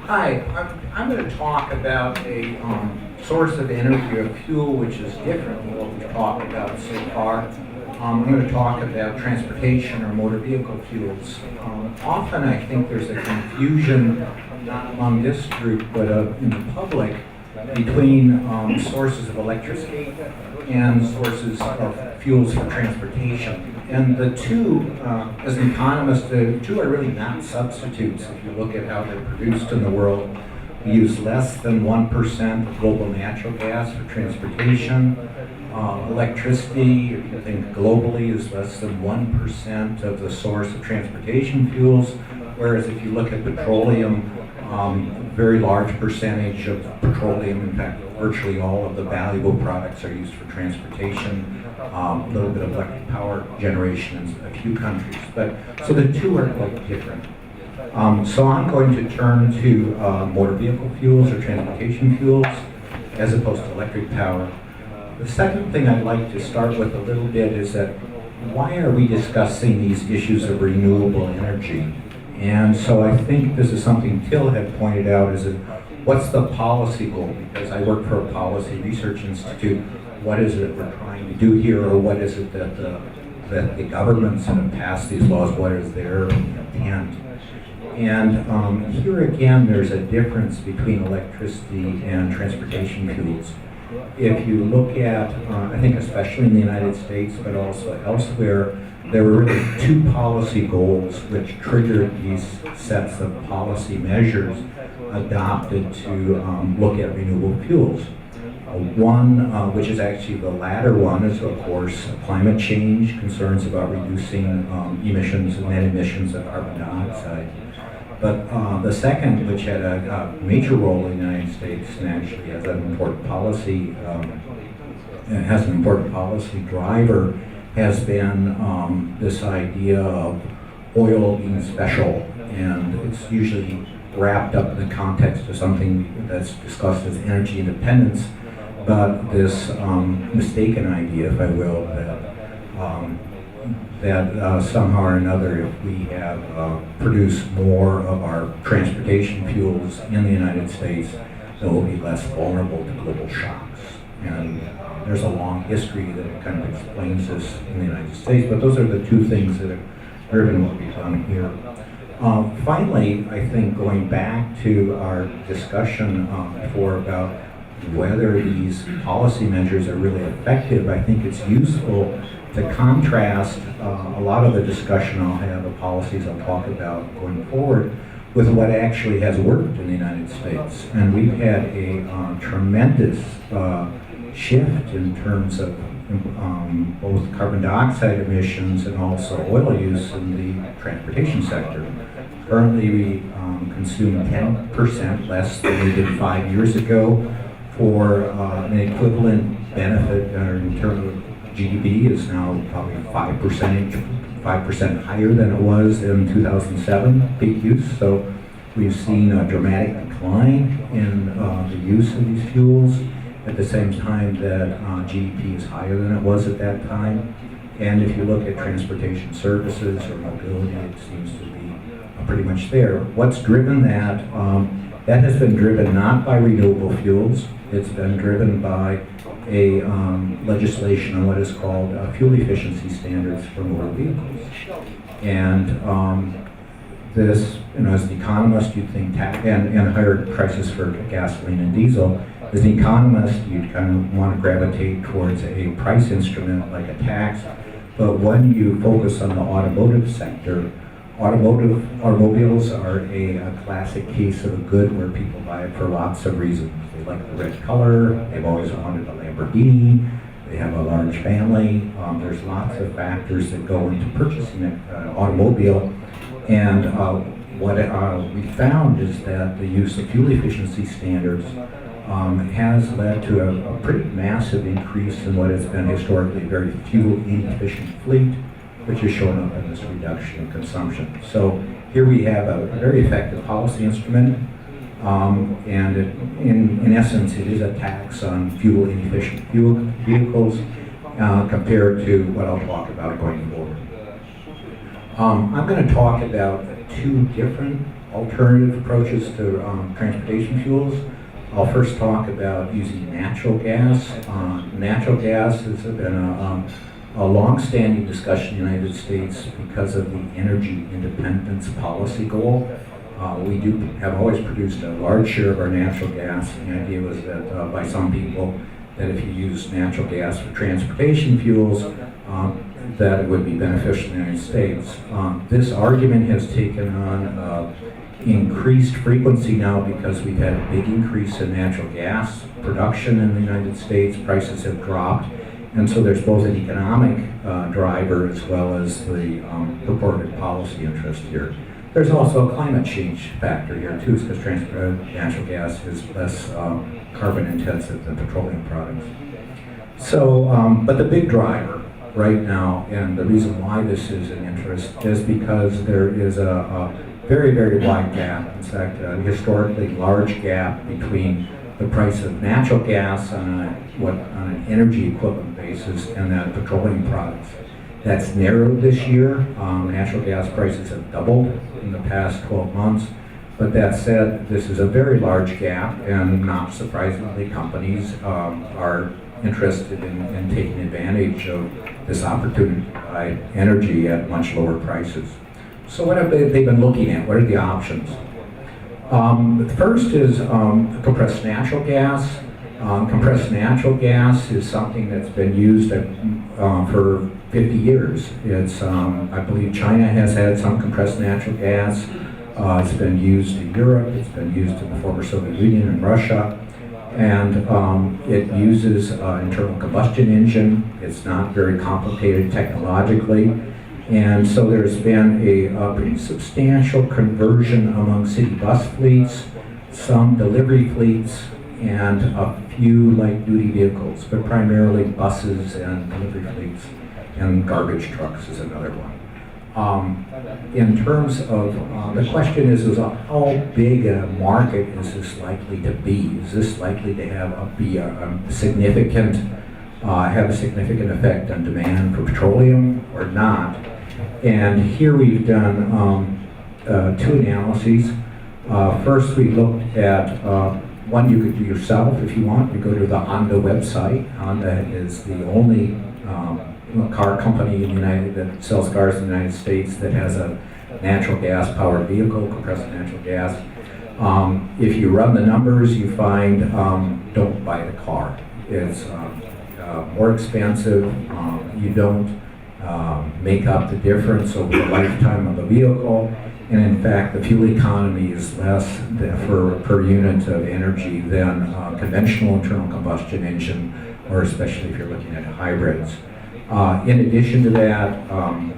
Hi, I'm going to talk about a source of energy or fuel which is different than what we've talked about so far. I'm going to talk about transportation or motor vehicle fuels. Often I think there's a confusion, not among this group, but in the public, between sources of electricity and sources of fuels for transportation. And the two, as an economist, the two are really not substitutes if you look at how they're produced in the world. We use less than 1% of global natural gas for transportation. Electricity, if you think globally, is less than 1% of the source of transportation fuels, whereas if you look at petroleum, a very large percentage of petroleum, in fact, virtually all of the valuable products are used for transportation, a little bit of electric power generation in a few countries. But so the two are quite different. So I'm going to turn to motor vehicle fuels or transportation fuels as opposed to electric power. The second thing I'd like to start with a little bit is that why are we discussing these issues of renewable energy? And so I think this is something Till had pointed out, is that what's the policy goal? Because I work for a policy research institute. What is it we're trying to do here, or what is it that the governments that have passed these laws, what is their intent? And here again, there's a difference between electricity and transportation fuels. If you look at, I think especially in the United States, but also elsewhere, there were really two policy goals which triggered these sets of policy measures adopted to look at renewable fuels. One, which is actually the latter one, is of course climate change, concerns about reducing emissions and net emissions of carbon dioxide. But the second, which had a major role in the United States and actually has an important policy, driver, has been this idea of oil being special, and it's usually wrapped up in the context of something that's discussed as energy independence, but this mistaken idea, if I will, that somehow or another, if we have produced more of our transportation fuels in the United States, that we'll be less vulnerable to global shocks. And there's a long history that kind of explains this in the United States, but those are the two things that have driven what we've done here. Finally, I think going back to our discussion before about whether these policy measures are really effective, I think it's useful to contrast a lot of the discussion I'll have, the policies I'll talk about going forward, with what actually has worked in the United States. And we've had a tremendous shift in terms of both carbon dioxide emissions and also oil use in the transportation sector. Currently, we consume 10% less than we did 5 years ago. For an equivalent benefit in terms of GDP is now probably 5% higher than it was in 2007 peak use. So we've seen a dramatic decline in the use of these fuels at the same time that GDP is higher than it was at that time. And if you look at transportation services or mobility, it seems to be pretty much there. What's driven that? That has been driven not by renewable fuels. It's been driven by a legislation on what is called fuel efficiency standards for motor vehicles. And this, as an economist, you'd think, and higher prices for gasoline and diesel. As an economist, you'd kind of want to gravitate towards a price instrument like a tax. But when you focus on the automotive sector, automobiles are a classic case of a good where people buy it for lots of reasons. They like the red color, they've always wanted a Lamborghini, they have a large family. There's lots of factors that go into purchasing an automobile. And what we found is that the use of fuel efficiency standards has led to a pretty massive increase in what has been historically a very fuel inefficient fleet, which is shown up in this reduction in consumption. So here we have a very effective policy instrument, and in essence, it is a tax on fuel inefficient vehicles compared to what I'll talk about going forward. I'm going to talk about two different alternative approaches to transportation fuels. I'll first talk about using natural gas. Natural gas has been a long-standing discussion in the United States because of the energy independence policy goal. We have always produced a large share of our natural gas. The idea was that by some people, that if you use natural gas for transportation fuels, that it would be beneficial in the United States. This argument has taken on increased frequency now because we've had a big increase in natural gas production in the United States. Prices have dropped, and so there's both an economic driver as well as the purported policy interest here. There's also a climate change factor here too, because natural gas is less carbon intensive than petroleum products. So, but the big driver right now, and the reason why this is an interest, is because there is a very, very wide gap, in fact, a historically large gap between the price of natural gas on an energy equivalent basis and that of petroleum products. That's narrowed this year. Natural gas prices have doubled in the past 12 months. But that said, this is a very large gap, and not surprisingly, companies are interested in taking advantage of this opportunity to buy energy at much lower prices. So what have they been looking at? What are the options? The first is compressed natural gas. Compressed natural gas is something that's been used for 50 years. It's, I believe China has had some compressed natural gas. It's been used in Europe, it's been used in the former Soviet Union and Russia, and it uses internal combustion engine. It's not very complicated technologically, and so there's been a pretty substantial conversion among city bus fleets, some delivery fleets, and a few light-duty vehicles, but primarily buses and delivery fleets, and garbage trucks is another one. In terms of, the question is how big a market is this likely to be? Is this likely to have a significant effect on demand for petroleum or not? And here we've done two analyses. First, we looked at one you could do yourself if you want. You go to the Honda website. Honda is the only car company in that sells cars in the United States that has a natural gas powered vehicle, compressed natural gas. If you run the numbers, you find don't buy the car. It's more expensive. You don't make up the difference over the lifetime of the vehicle. And in fact, the fuel economy is less per unit of energy than conventional internal combustion engine, or especially if you're looking at hybrids. In addition to that,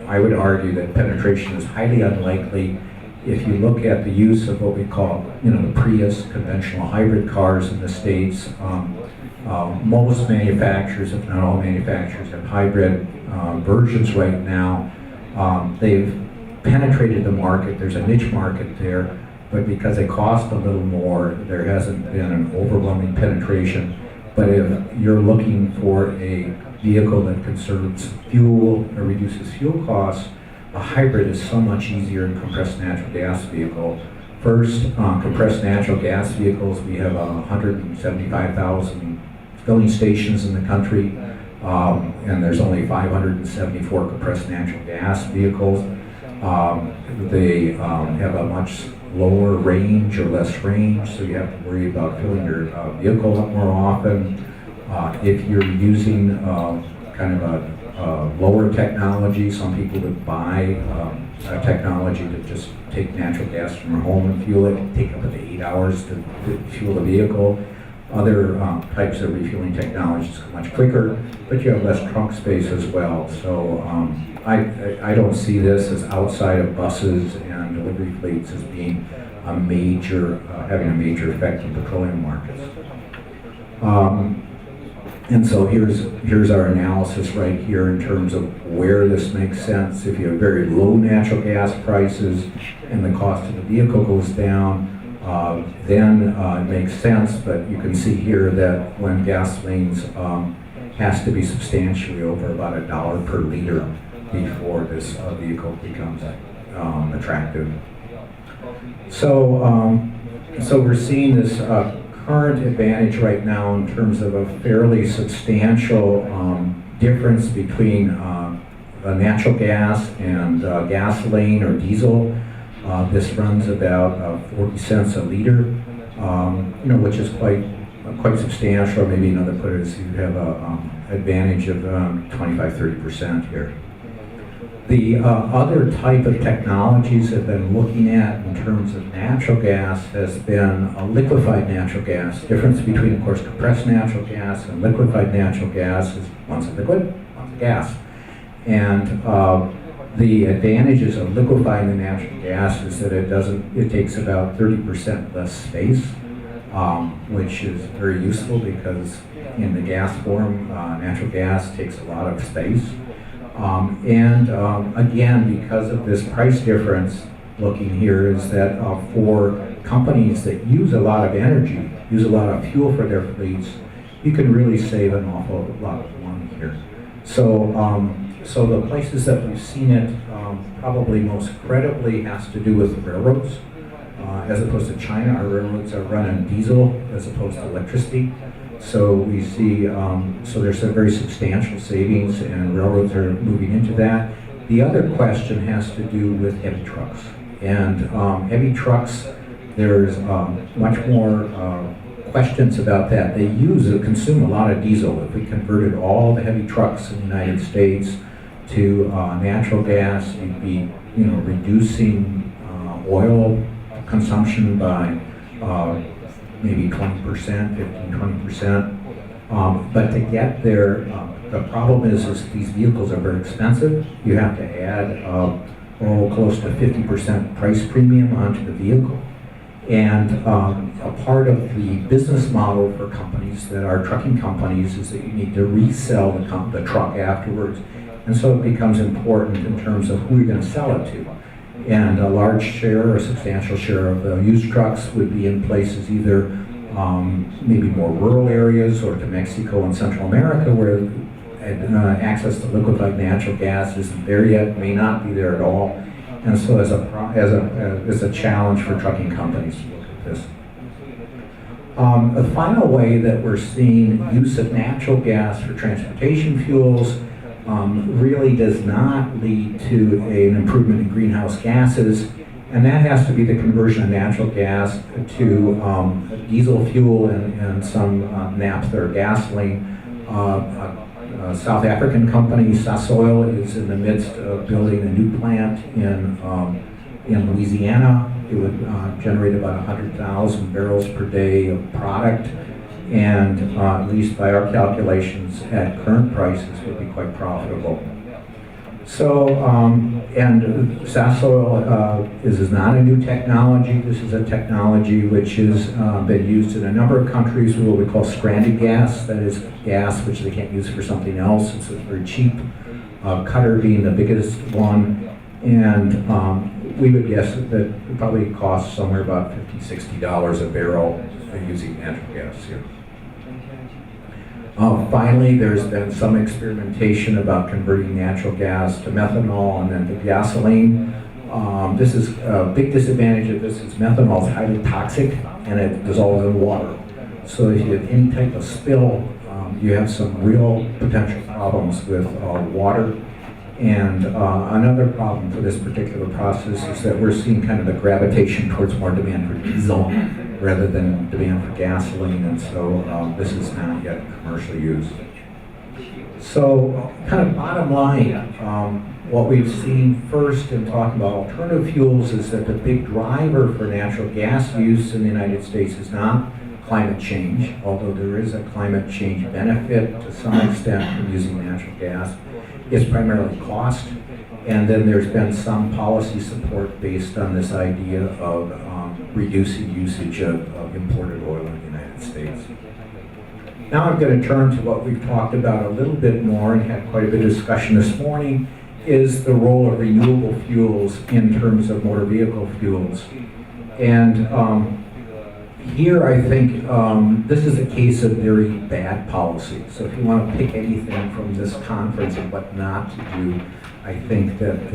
I would argue that penetration is highly unlikely. If you look at the use of what we call, the Prius conventional hybrid cars in the States, most manufacturers, if not all manufacturers, have hybrid versions right now. They've penetrated the market. There's a niche market there, but because they cost a little more, there hasn't been an overwhelming penetration. But if you're looking for a vehicle that conserves fuel or reduces fuel costs, a hybrid is so much easier than a compressed natural gas vehicle. First, compressed natural gas vehicles, we have 175,000 filling stations in the country, and there's only 574 compressed natural gas vehicles. They have a much lower range or less range, so you have to worry about filling your vehicle up more often. If you're using kind of a lower technology, some people would buy a technology to just take natural gas from your home and fuel it, take up to 8 hours to fuel the vehicle. Other types of refueling technologies go much quicker, but you have less trunk space as well. So I don't see this as outside of buses and delivery fleets as being having a major effect on petroleum markets. And so here's our analysis right here in terms of where this makes sense. If you have very low natural gas prices and the cost of the vehicle goes down, then it makes sense. But you can see here that when gasoline's has to be substantially over about $1 per liter before this vehicle becomes attractive. So we're seeing this current advantage right now in terms of a fairly substantial difference between natural gas and gasoline or diesel. This runs about 40 cents a liter, which is quite substantial. Or maybe another put is you have a advantage of 25-30% here. The other type of technologies have been looking at in terms of natural gas has been liquefied natural gas. Difference between, of course, compressed natural gas and liquefied natural gas is one's a liquid, one's a gas. And the advantages of liquefying the natural gas is that it takes about 30% less space, which is very useful because in the gas form, natural gas takes a lot of space. Again, because of this price difference, looking here is that for companies that use a lot of energy, use a lot of fuel for their fleets, you can really save an awful lot of money here. So the places that we've seen it probably most credibly has to do with railroads. As opposed to China, our railroads are running diesel as opposed to electricity. So we see, so there's a very substantial savings and railroads are moving into that. The other question has to do with heavy trucks. And heavy trucks, there's much more questions about that. They consume a lot of diesel. If we converted all the heavy trucks in the United States to natural gas, you'd be, reducing oil consumption by maybe 20%, 15-20%. But to get there, the problem is these vehicles are very expensive. You have to add close to 50% price premium onto the vehicle. And a part of the business model for companies that are trucking companies is that you need to resell the truck afterwards. And so it becomes important in terms of who you're going to sell it to. And a large share or substantial share of the used trucks would be in places either maybe more rural areas or to Mexico and Central America where access to liquefied natural gas isn't there yet, may not be there at all. And so as a challenge for trucking companies to look at this. The final way that we're seeing use of natural gas for transportation fuels really does not lead to an improvement in greenhouse gases, and that has to be the conversion of natural gas to diesel fuel and some naphtha or gasoline. A South African company, Sasol, is in the midst of building a new plant in Louisiana. It would generate about 100,000 barrels per day of product, and at least by our calculations at current prices would be quite profitable. So, and Sasol is not a new technology. This is a technology which has been used in a number of countries with what we call stranded gas. That is gas which they can't use for something else. It's very cheap. Qatar being the biggest one. And we would guess that it probably costs somewhere about $50-60 a barrel using natural gas here. Finally, there's been some experimentation about converting natural gas to methanol and then to gasoline. This is a big disadvantage of this is methanol is highly toxic and it dissolves in water. So if you have any type of spill, you have some real potential problems with water. And another problem for this particular process is that we're seeing kind of a gravitation towards more demand for diesel rather than demand for gasoline, and so this is not yet commercially used. So kind of bottom line, what we've seen first in talking about alternative fuels is that the big driver for natural gas use in the United States is not climate change, although there is a climate change benefit to some extent from using natural gas. It's primarily cost, and then there's been some policy support based on this idea of reducing usage of imported oil in the United States. Now I'm going to turn to what we've talked about a little bit more and had quite a bit of discussion this morning, is the role of renewable fuels in terms of motor vehicle fuels. And here I think this is a case of very bad policy. So if you want to pick anything from this conference of what not to do, I think that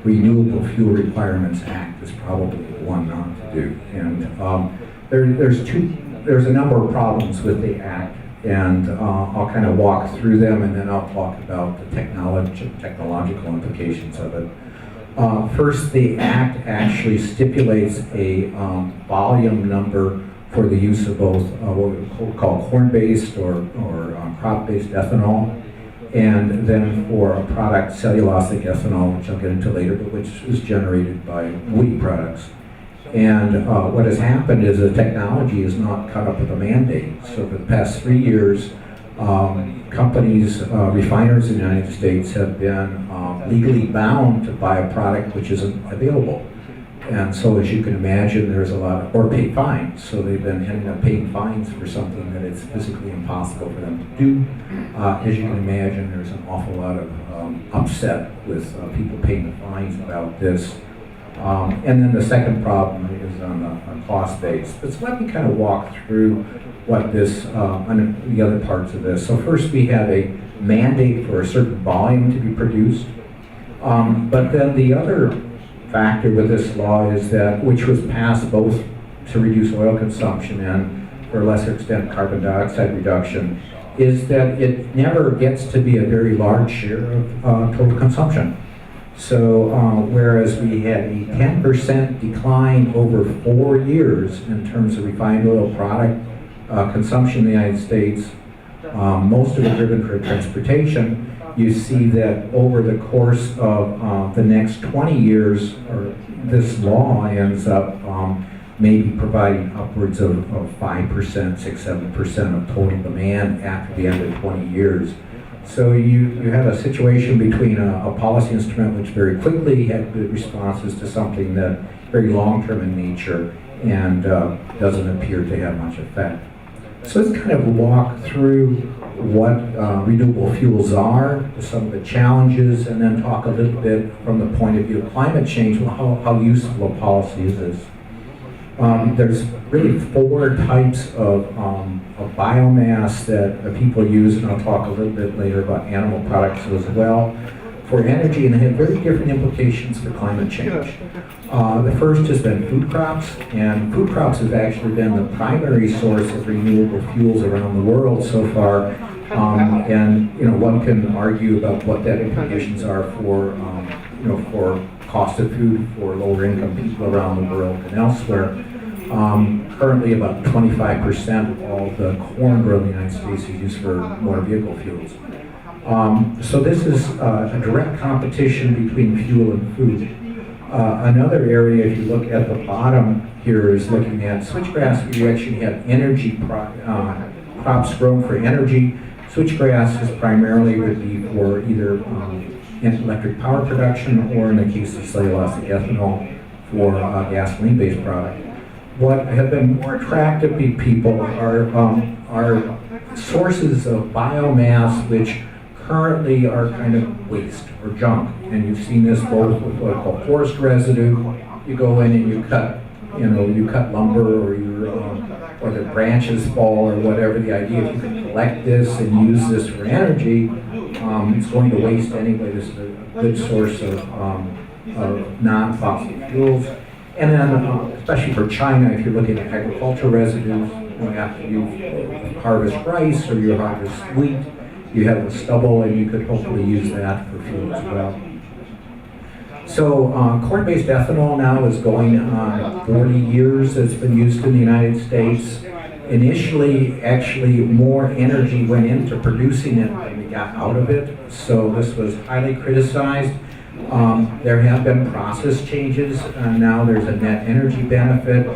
Renewable Fuel Requirements Act is probably the one not to do. And there's a number of problems with the act, and I'll kind of walk through them, and then I'll talk about the technological implications of it. First, the act actually stipulates a volume number for the use of both what we call corn-based or crop-based ethanol, and then for a product, cellulosic ethanol, which I'll get into later, but which is generated by wheat products. And what has happened is the technology is not caught up with the mandate. So for the past 3 years, companies, refiners in the United States have been legally bound to buy a product which isn't available. And so as you can imagine, there's a lot of, or pay fines. So they've been ending up paying fines for something that it's physically impossible for them to do. As you can imagine, there's an awful lot of upset with people paying the fines about this. And then the second problem is on the cost base. But so let me kind of walk through what this, on the other parts of this. So first we have a mandate for a certain volume to be produced. But then the other factor with this law is that, which was passed both to reduce oil consumption and, for a lesser extent, carbon dioxide reduction, is that it never gets to be a very large share of total consumption. So whereas we had a 10% decline over 4 years in terms of refined oil product consumption in the United States, most of it driven for transportation, you see that over the course of the next 20 years, or this law ends up maybe providing upwards of 5%, 6, 7% of total demand after the end of 20 years. So you have a situation between a policy instrument which very quickly had good responses to something that very long-term in nature and doesn't appear to have much effect. So let's kind of walk through what renewable fuels are, some of the challenges, and then talk a little bit from the point of view of climate change, how useful a policy is this. There's really 4 types of biomass that people use, and I'll talk a little bit later about animal products as well, for energy, and they have very different implications for climate change. The first has been food crops, and food crops have actually been the primary source of renewable fuels around the world so far. And one can argue about what that implications are for for cost of food for lower income people around the world and elsewhere. Currently, about 25% of all the corn grown in the United States is used for motor vehicle fuels. So this is a direct competition between fuel and food. Another area, if you look at the bottom here, is looking at switchgrass, where you actually have energy crops grown for energy. Switchgrass is primarily would be for either electric power production, or in the case of cellulosic ethanol, for gasoline-based product. What have been more attractive to people are sources of biomass which currently are kind of waste or junk, and you've seen this both with what I call forest residue. You go in and you cut lumber, or the branches fall, or whatever. The idea, if you can collect this and use this for energy, it's going to waste anyway. This is a good source of non-fossil fuels. And then, especially for China, if you're looking at agricultural residues, after you harvest rice or you harvest wheat, you have the stubble, and you could hopefully use that for fuel as well. So corn-based ethanol now is going on 40 years. It's been used in the United States. Initially, actually, more energy went into producing it than we got out of it. So this was highly criticized. There have been process changes, and now there's a net energy benefit,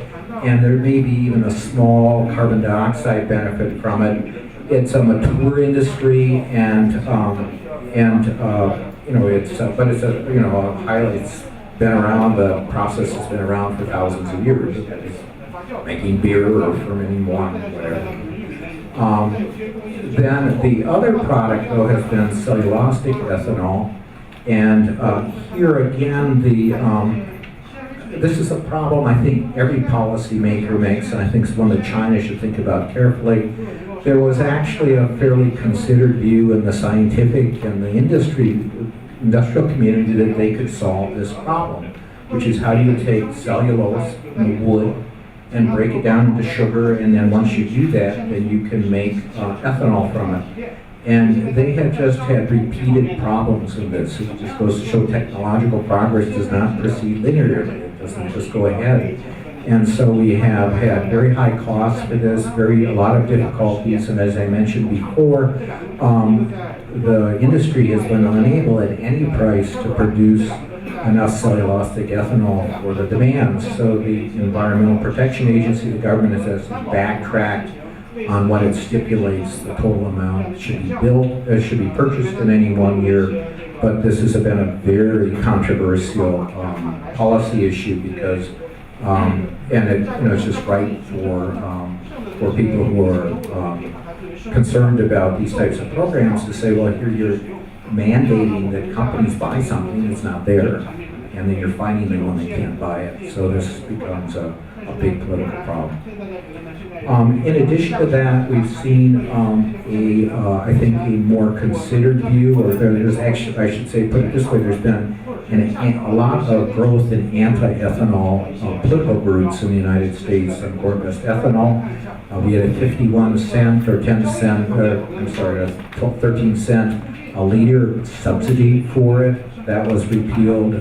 and there may be even a small carbon dioxide benefit from it. It's a mature industry, and it's been around. The process has been around for thousands of years. Making beer or fermenting wine, whatever. Then the other product, though, has been cellulosic ethanol. And here again, this is a problem I think every policymaker makes, and I think it's one that China should think about carefully. There was actually a fairly considered view in the scientific and the industry industrial community that they could solve this problem, which is how do you take cellulose, wood, and break it down into sugar, and then once you do that, then you can make ethanol from it. And they have just had repeated problems in this. It just goes to show technological progress does not proceed linearly. It doesn't just go ahead. And so we have had very high costs for this, a lot of difficulties, and as I mentioned before, the industry has been unable at any price to produce enough cellulosic ethanol for the demands. So the Environmental Protection Agency, the government, has backtracked on what it stipulates the total amount should be should be purchased in any 1 year. But this has been a very controversial policy issue because, and it's just right for people who are concerned about these types of programs to say, well, here you're mandating that companies buy something that's not there, and then you're finding them when they can't buy it. So this becomes a big political problem. In addition to that, we've seen I think a more considered view, or there's actually, I should say, put it this way, there's been a lot of growth in anti-ethanol political groups in the United States on corn-based ethanol. We had a 51 cent or 10 cent, I'm sorry, a 13 cent a liter subsidy for it. That was repealed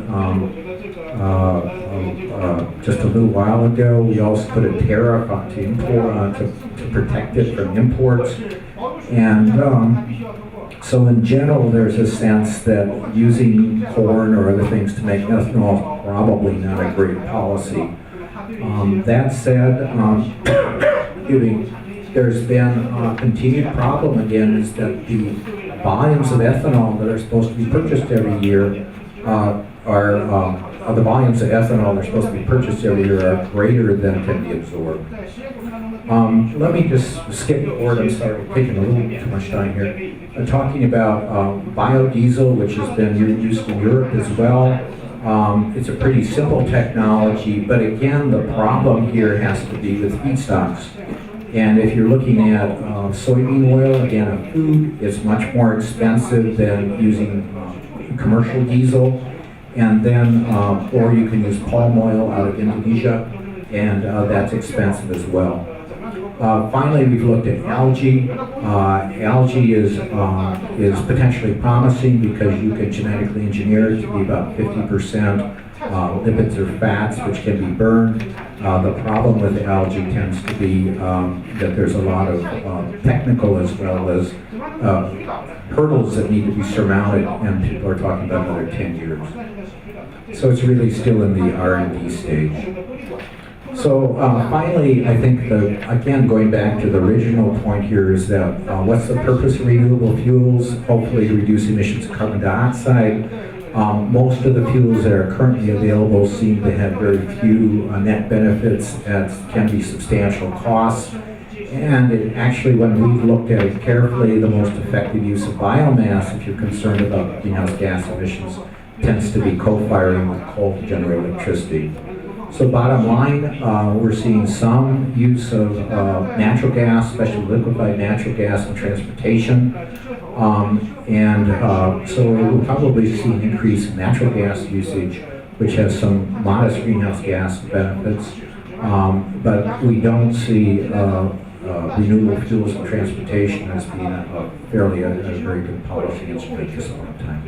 just a little while ago. We also put a tariff on to import to protect it from imports. And so in general, there's a sense that using corn or other things to make ethanol is probably not a great policy. That said, there's been a continued problem again is that the volumes of ethanol that are supposed to be purchased every year the volumes of ethanol that are supposed to be purchased every year are greater than can be absorbed. Let me just skip forward. I'm sorry, we're taking a little too much time here. Talking about biodiesel, which has been used in Europe as well. It's a pretty simple technology, but again, the problem here has to be with feedstocks. And if you're looking at soybean oil, again, a food, it's much more expensive than using commercial diesel. And then, or you can use palm oil out of Indonesia, and that's expensive as well. Finally, we've looked at algae. Algae is potentially promising because you can genetically engineer it to be about 50% lipids or fats, which can be burned. The problem with algae tends to be that there's a lot of technical as well as hurdles that need to be surmounted, and people are talking about another 10 years. So it's really still in the R&D stage. So finally, I think, again, going back to the original point here is that what's the purpose of renewable fuels? Hopefully to reduce emissions of carbon dioxide. Most of the fuels that are currently available seem to have very few net benefits that can be substantial costs. And it actually, when we've looked at it carefully, the most effective use of biomass, if you're concerned about greenhouse gas emissions, tends to be co-firing with coal to generate electricity. So bottom line, we're seeing some use of natural gas, especially liquefied natural gas in transportation. So we'll probably see an increase in natural gas usage, which has some modest greenhouse gas benefits. But we don't see renewable fuels in transportation as being a very good policy instrument at this point in time.